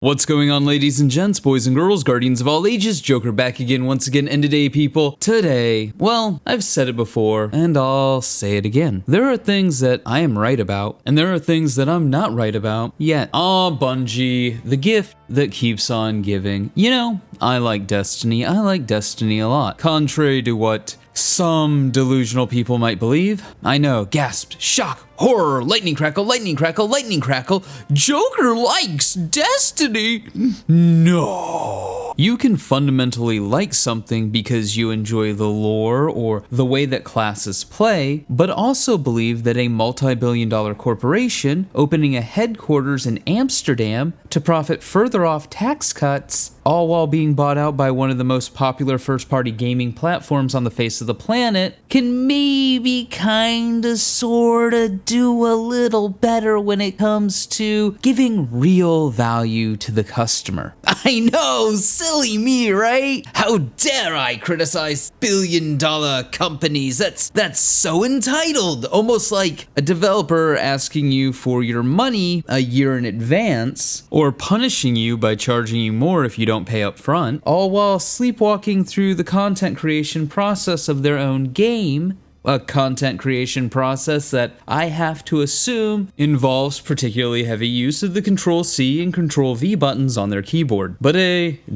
What's going on, ladies and gents, boys and girls, guardians of all ages, Joker back again once again, and today, people, well, I've said it before, and I'll say it again. There are things that I am right about, and there are things that I'm not right about yet. Bungie, the gift that keeps on giving. You know, I like Destiny a lot. Contrary to what some delusional people might believe. I know, gasped, shock, horror, lightning crackle, lightning crackle, lightning crackle. Joker likes Destiny? No. You can fundamentally like something because you enjoy the lore or the way that classes play, but also believe that a multi-billion-dollar corporation opening a headquarters in Amsterdam to profit further off tax cuts, all while being bought out by one of the most popular first-party gaming platforms on the face of the planet, can maybe kinda sorta do a little better when it comes to giving real value to the customer. I know, silly me, right? How dare I criticize billion-dollar companies? That's so entitled. Almost like a developer asking you for your money a year in advance, or punishing you by charging you more if you don't pay up front, all while sleepwalking through the content creation process of their own game. A content creation process that I have to assume involves particularly heavy use of the Control-C and Control-V buttons on their keyboard. But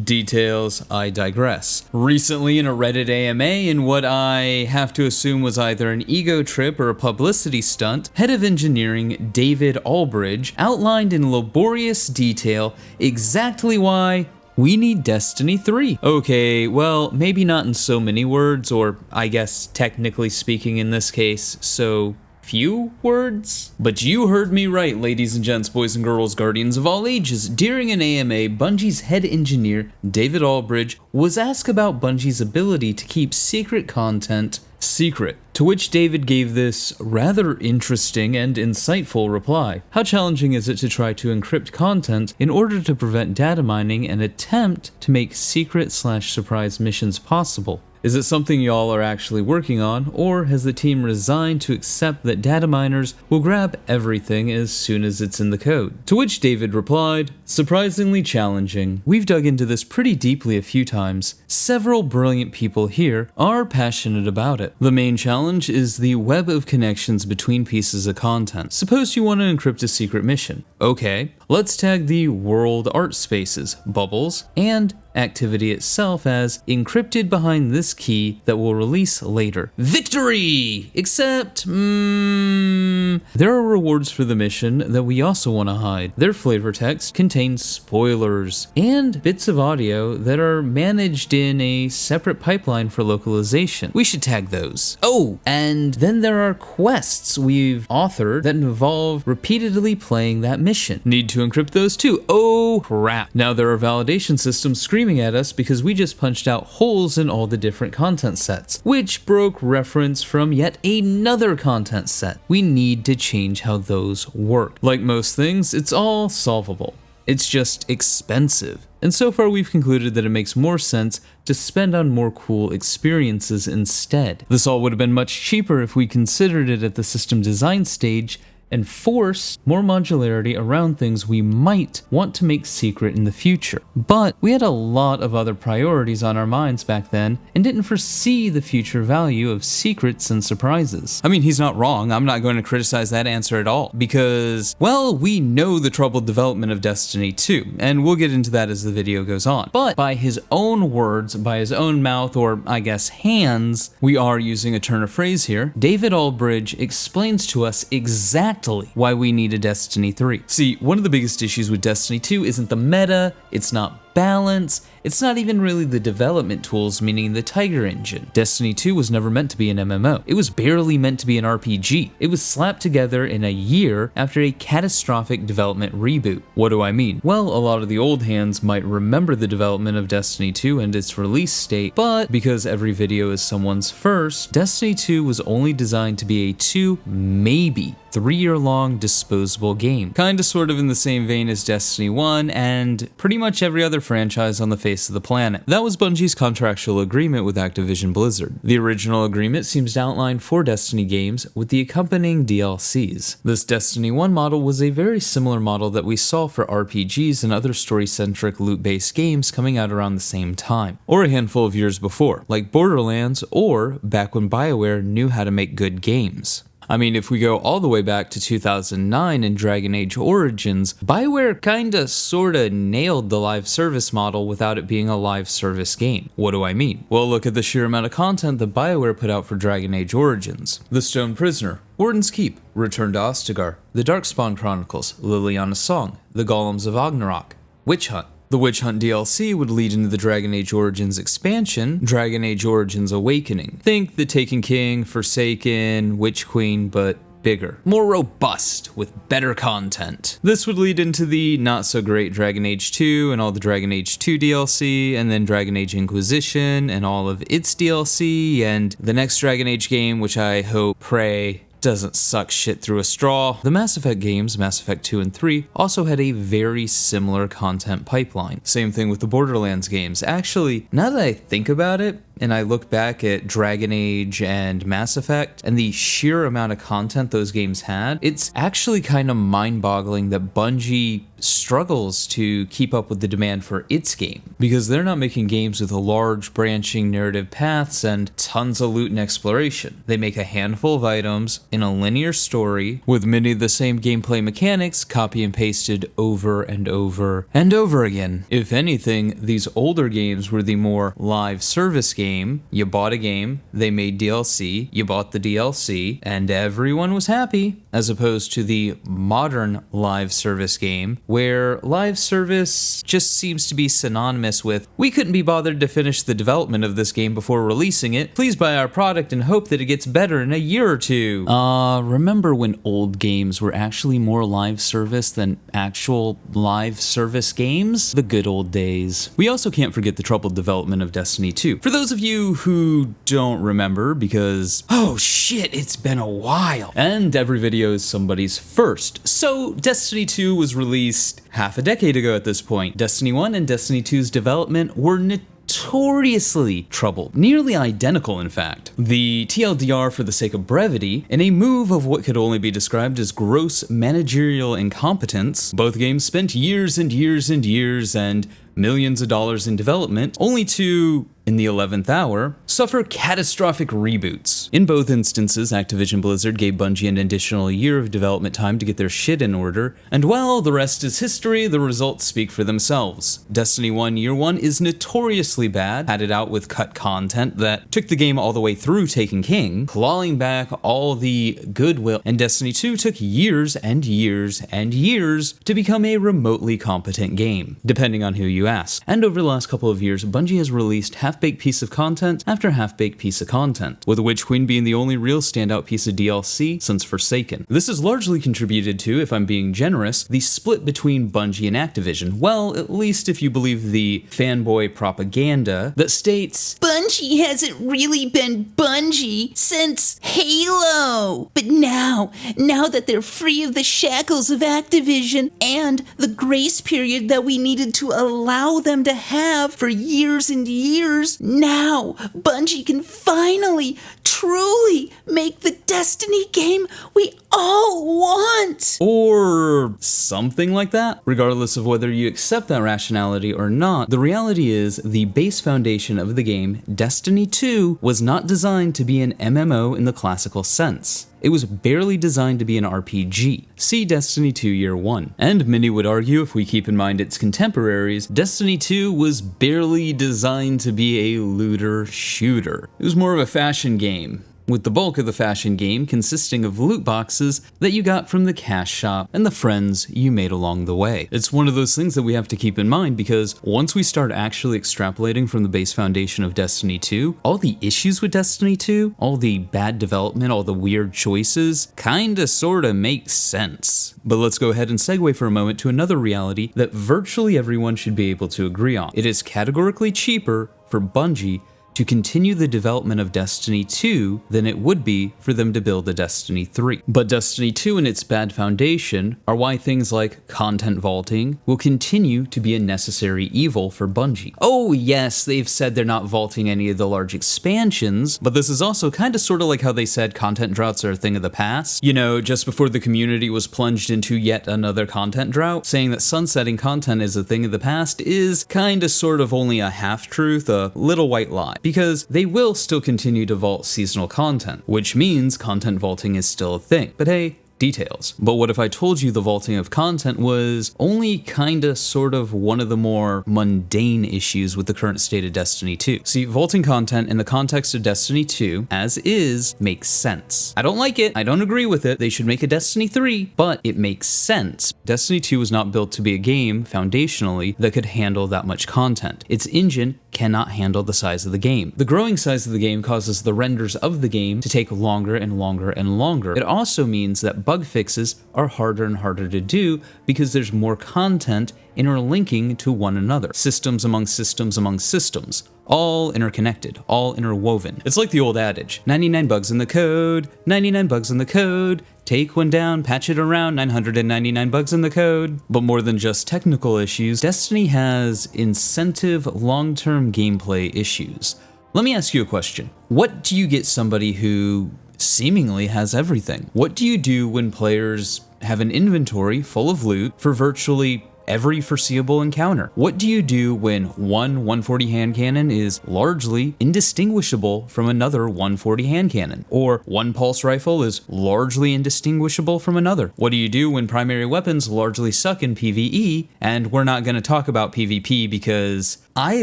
details, I digress. Recently in a Reddit AMA, in what I have to assume was either an ego trip or a publicity stunt, head of engineering David Albridge outlined in laborious detail exactly why we need Destiny 3. Okay, well, maybe not in so many words, or I guess technically speaking in this case, so few words? But you heard me right, ladies and gents, boys and girls, guardians of all ages. During an AMA, Bungie's head engineer, David Albridge, was asked about Bungie's ability to keep secret content secret, to which David gave this rather interesting and insightful reply. How challenging is it to try to encrypt content in order to prevent data mining and attempt to make secret/surprise missions possible? Is it something y'all are actually working on, or has the team resigned to accept that data miners will grab everything as soon as it's in the code? To which David replied, surprisingly challenging. We've dug into this pretty deeply a few times. Several brilliant people here are passionate about it. The main challenge is the web of connections between pieces of content. Suppose you want to encrypt a secret mission. Okay, let's tag the world art spaces, bubbles, and activity itself as encrypted behind this key that will release later. Victory! Except, there are rewards for the mission that we also want to hide. Their flavor text contains spoilers and bits of audio that are managed in a separate pipeline for localization. We should tag those. Oh, and then there are quests we've authored that involve repeatedly playing that mission. Need to encrypt those too. Oh crap. Now there are validation systems screaming at us because we just punched out holes in all the different content sets, which broke reference from yet another content set. We need to change how those work. Like most things, it's all solvable. It's just expensive. And so far we've concluded that it makes more sense to spend on more cool experiences instead. This all would have been much cheaper if we considered it at the system design stage and force more modularity around things we might want to make secret in the future. But we had a lot of other priorities on our minds back then and didn't foresee the future value of secrets and surprises. I mean, he's not wrong. I'm not going to criticize that answer at all because, well, we know the troubled development of Destiny 2, and we'll get into that as the video goes on. But by his own words, by his own mouth, or I guess hands, we are using a turn of phrase here, David Albridge explains to us exactly why we need a Destiny 3. See, one of the biggest issues with Destiny 2 isn't the meta, it's not balance, it's not even really the development tools, meaning the Tiger engine. Destiny 2 was never meant to be an MMO. It was barely meant to be an RPG. It was slapped together in a year after a catastrophic development reboot. What do I mean? Well, a lot of the old hands might remember the development of Destiny 2 and its release state, but because every video is someone's first, Destiny 2 was only designed to be a 2, maybe 3-year-long disposable game. Kinda sort of in the same vein as Destiny 1 and pretty much every other franchise on the face of the planet. That was Bungie's contractual agreement with Activision Blizzard. The original agreement seems to outline 4 Destiny games with the accompanying DLCs. This Destiny 1 model was a very similar model that we saw for RPGs and other story-centric loot-based games coming out around the same time, or a handful of years before, like Borderlands, or back when BioWare knew how to make good games. I mean, if we go all the way back to 2009 in Dragon Age Origins, BioWare kinda sorta nailed the live service model without it being a live service game. What do I mean? Well, look at the sheer amount of content that BioWare put out for Dragon Age Origins. The Stone Prisoner, Warden's Keep, Return to Ostagar, The Darkspawn Chronicles, Liliana's Song, The Golems of Ragnarok, Witch Hunt. The Witch Hunt DLC would lead into the Dragon Age Origins expansion, Dragon Age Origins Awakening. Think the Taken King, Forsaken, Witch Queen, but bigger, more robust, with better content. This would lead into the not-so-great Dragon Age 2 and all the Dragon Age 2 DLC, and then Dragon Age Inquisition and all of its DLC, and the next Dragon Age game, which I hope, pray, doesn't suck shit through a straw. The Mass Effect games, Mass Effect 2 and 3, also had a very similar content pipeline. Same thing with the Borderlands games. Actually, now that I think about it, and I look back at Dragon Age and Mass Effect and the sheer amount of content those games had, it's actually kind of mind-boggling that Bungie struggles to keep up with the demand for its game, because they're not making games with large branching narrative paths and tons of loot and exploration. They make a handful of items in a linear story with many of the same gameplay mechanics copy and pasted over and over and over again. If anything, these older games were the more live service games. You bought a game, they made DLC, you bought the DLC, and everyone was happy, as opposed to the modern live service game, where live service just seems to be synonymous with, we couldn't be bothered to finish the development of this game before releasing it, please buy our product and hope that it gets better in a year or two. Remember when old games were actually more live service than actual live service games? The good old days. We also can't forget the troubled development of Destiny 2. For those of you who don't remember, because, oh shit, it's been a while, and every video is somebody's first. So Destiny 2 was released half a decade ago at this point. Destiny 1 and Destiny 2's development were notoriously troubled, nearly identical in fact. The TLDR, for the sake of brevity, in a move of what could only be described as gross managerial incompetence, both games spent years and years and years and millions of dollars in development, only to, in the 11th hour, suffer catastrophic reboots. In both instances, Activision Blizzard gave Bungie an additional year of development time to get their shit in order, and well, the rest is history, the results speak for themselves. Destiny 1 Year 1 is notoriously bad, had it out with cut content that took the game all the way through Taken King, clawing back all the goodwill, and Destiny 2 took years and years and years to become a remotely competent game, depending on who you ask. And over the last couple of years, Bungie has released half-baked piece of content after half-baked piece of content, with the Witch Queen being the only real standout piece of DLC since Forsaken. This has largely contributed to, if I'm being generous, the split between Bungie and Activision. Well, at least if you believe the fanboy propaganda that states, Bungie hasn't really been Bungie since Halo. But now that they're free of the shackles of Activision and the grace period that we needed to allow them to have for years and years, now Bungie can finally, truly make the Destiny game we all want. Or something like that. Regardless of whether you accept that rationality or not, the reality is the base foundation of the game, Destiny 2, was not designed to be an MMO in the classical sense. It was barely designed to be an RPG. See Destiny 2 Year 1. And many would argue, if we keep in mind its contemporaries, Destiny 2 was barely designed to be a looter shooter. It was more of a fashion game, with the bulk of the fashion game consisting of loot boxes that you got from the cash shop and the friends you made along the way. It's one of those things that we have to keep in mind, because once we start actually extrapolating from the base foundation of Destiny 2, all the issues with Destiny 2, all the bad development, all the weird choices, kinda sorta makes sense. But let's go ahead and segue for a moment to another reality that virtually everyone should be able to agree on. It is categorically cheaper for Bungie to continue the development of Destiny 2 than it would be for them to build a Destiny 3. But Destiny 2 and its bad foundation are why things like content vaulting will continue to be a necessary evil for Bungie. Oh yes, they've said they're not vaulting any of the large expansions, but this is also kind of sort of like how they said content droughts are a thing of the past. You know, just before the community was plunged into yet another content drought, saying that sunsetting content is a thing of the past is kind of sort of only a half-truth, a little white lie. Because they will still continue to vault seasonal content, which means content vaulting is still a thing. But hey, details. But what if I told you the vaulting of content was only kinda sort of one of the more mundane issues with the current state of Destiny 2? See, vaulting content in the context of Destiny 2, as is, makes sense. I don't like it, I don't agree with it, they should make a Destiny 3, but it makes sense. Destiny 2 was not built to be a game, foundationally, that could handle that much content. Its engine cannot handle the size of the game. The growing size of the game causes the renders of the game to take longer and longer and longer. It also means that bug fixes are harder and harder to do because there's more content interlinking to one another. Systems among systems among systems. All interconnected, all interwoven. It's like the old adage, 99 bugs in the code, 99 bugs in the code, take one down, patch it around, 999 bugs in the code. But more than just technical issues, Destiny has incentive long-term gameplay issues. Let me ask you a question. What do you get somebody who seemingly has everything? What do you do when players have an inventory full of loot for virtually every foreseeable encounter? What do you do when one 140 hand cannon is largely indistinguishable from another 140 hand cannon? Or one pulse rifle is largely indistinguishable from another? What do you do when primary weapons largely suck in PvE? And we're not going to talk about PvP because I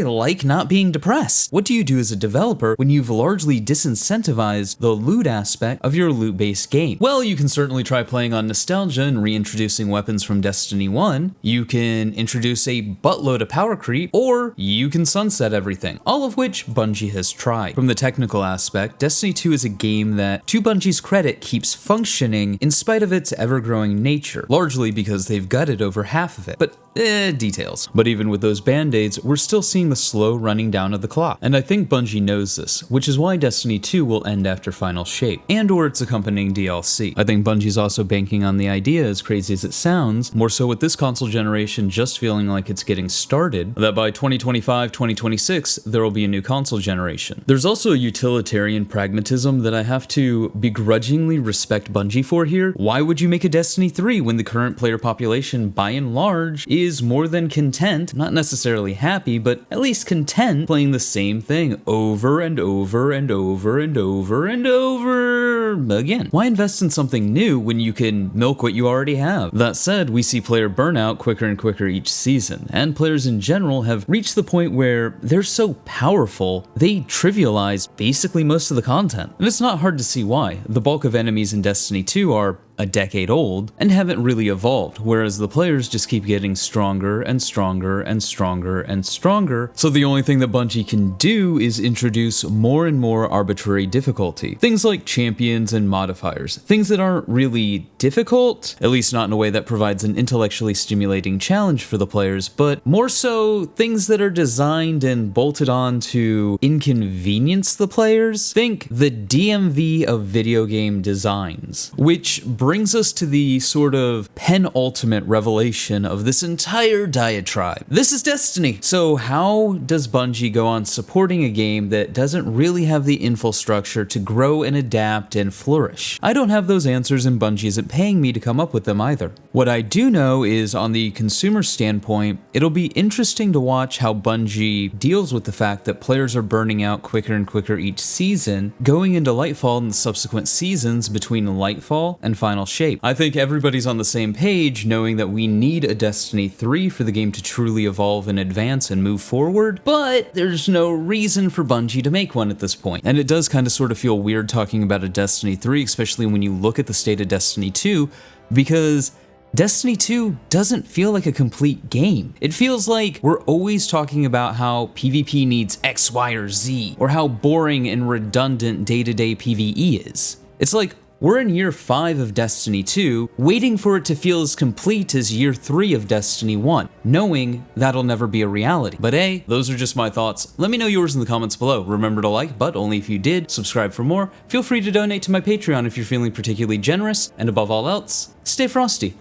like not being depressed. What do you do as a developer when you've largely disincentivized the loot aspect of your loot-based game? Well, you can certainly try playing on nostalgia and reintroducing weapons from Destiny 1. You can introduce a buttload of power creep, or you can sunset everything, all of which Bungie has tried. From the technical aspect, Destiny 2 is a game that, to Bungie's credit, keeps functioning in spite of its ever-growing nature, largely because they've gutted over half of it. But details. But even with those band-aids, we're still seeing the slow running down of the clock. And I think Bungie knows this, which is why Destiny 2 will end after Final Shape, and or its accompanying DLC. I think Bungie's also banking on the idea, as crazy as it sounds, more so with this console generation just feeling like it's getting started, that by 2025, 2026, there will be a new console generation. There's also a utilitarian pragmatism that I have to begrudgingly respect Bungie for here. Why would you make a Destiny 3 when the current player population, by and large, is more than content, not necessarily happy, but at least content playing the same thing over and over and over and over and over again? Why invest in something new when you can milk what you already have? That said, we see player burnout quicker and quicker each season, and players in general have reached the point where they're so powerful, they trivialize basically most of the content. And it's not hard to see why. The bulk of enemies in Destiny 2 are a decade old and haven't really evolved, whereas the players just keep getting stronger and stronger and stronger and stronger. So the only thing that Bungie can do is introduce more and more arbitrary difficulty. Things like champions and modifiers. Things that aren't really difficult, at least not in a way that provides an intellectually stimulating challenge for the players, but more so things that are designed and bolted on to inconvenience the players. Think the DMV of video game designs, which brings us to the sort of penultimate revelation of this entire diatribe. This is Destiny. So how does Bungie go on supporting a game that doesn't really have the infrastructure to grow and adapt and flourish? I don't have those answers, and Bungie isn't paying me to come up with them either. What I do know is, on the consumer standpoint, it'll be interesting to watch how Bungie deals with the fact that players are burning out quicker and quicker each season, going into Lightfall and the subsequent seasons between Lightfall and Final Shape. I think everybody's on the same page, knowing that we need a Destiny 3 for the game to truly evolve and advance and move forward, but there's no reason for Bungie to make one at this point. And it does kind of sort of feel weird talking about a Destiny 3, especially when you look at the state of Destiny 2, because Destiny 2 doesn't feel like a complete game. It feels like we're always talking about how PvP needs X, Y, or Z, or how boring and redundant day-to-day PvE is. It's like, We're in year 5 of Destiny 2, waiting for it to feel as complete as year 3 of Destiny 1, knowing that'll never be a reality. But hey, those are just my thoughts. Let me know yours in the comments below. Remember to like, but only if you did. Subscribe for more. Feel free to donate to my Patreon if you're feeling particularly generous, and above all else, stay frosty.